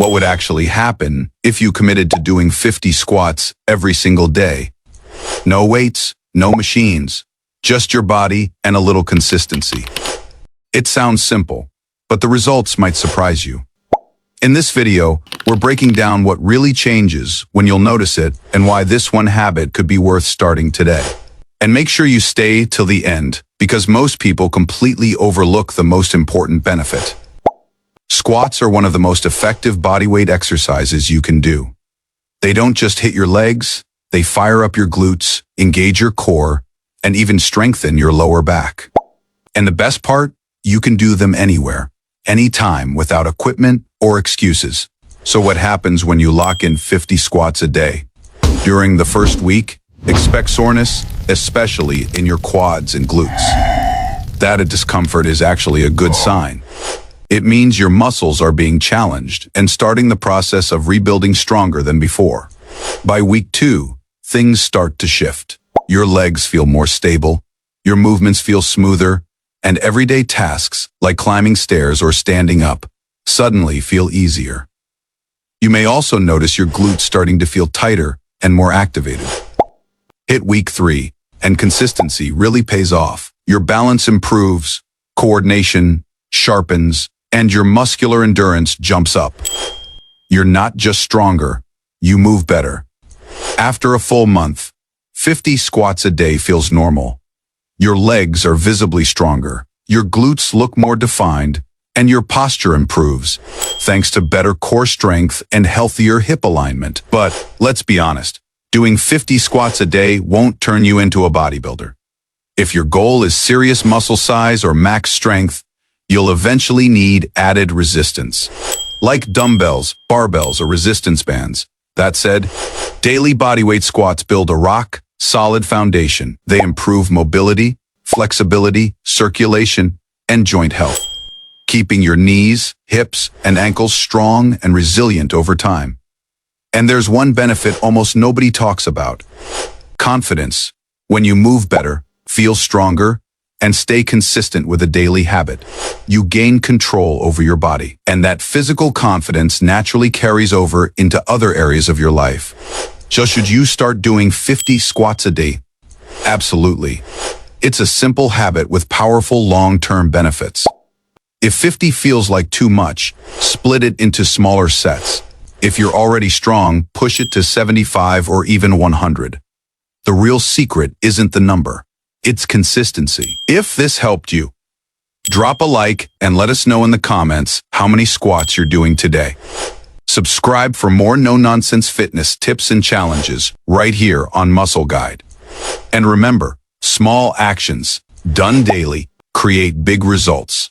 What would actually happen if you committed to doing 50 squats every single day? No weights, no machines, just your body and a little consistency. It sounds simple, but the results might surprise you. In this video, we're breaking down what really changes when you'll notice it and why this one habit could be worth starting today. And make sure you stay till the end, because most people completely overlook the most important benefit. Squats are one of the most effective bodyweight exercises you can do. They don't just hit your legs, they fire up your glutes, engage your core, and even strengthen your lower back. And the best part? You can do them anywhere, anytime, without equipment or excuses. So what happens when you lock in 50 squats a day? During the first week, expect soreness, especially in your quads and glutes. That discomfort is actually a good sign. It means your muscles are being challenged and starting the process of rebuilding stronger than before. By week 2, things start to shift. Your legs feel more stable, your movements feel smoother, and everyday tasks, like climbing stairs or standing up, suddenly feel easier. You may also notice your glutes starting to feel tighter and more activated. Hit week 3, and consistency really pays off. Your balance improves, coordination sharpens, and your muscular endurance jumps up. You're not just stronger, you move better. After a full month, 50 squats a day feels normal. Your legs are visibly stronger, your glutes look more defined, and your posture improves, thanks to better core strength and healthier hip alignment. But let's be honest, doing 50 squats a day won't turn you into a bodybuilder. If your goal is serious muscle size or max strength, you'll eventually need added resistance, like dumbbells, barbells, or resistance bands. That said, daily bodyweight squats build a rock-solid foundation. They improve mobility, flexibility, circulation, and joint health, keeping your knees, hips, and ankles strong and resilient over time. And there's one benefit almost nobody talks about: confidence. When you move better, feel stronger, and stay consistent with a daily habit, you gain control over your body. And that physical confidence naturally carries over into other areas of your life. So should you start doing 50 squats a day? Absolutely. It's a simple habit with powerful long-term benefits. If 50 feels like too much, split it into smaller sets. If you're already strong, push it to 75 or even 100. The real secret isn't the number, it's consistency. If this helped you, drop a like and let us know in the comments how many squats you're doing today. Subscribe for more no-nonsense fitness tips and challenges right here on Muscle Guide. And remember, small actions, done daily, create big results.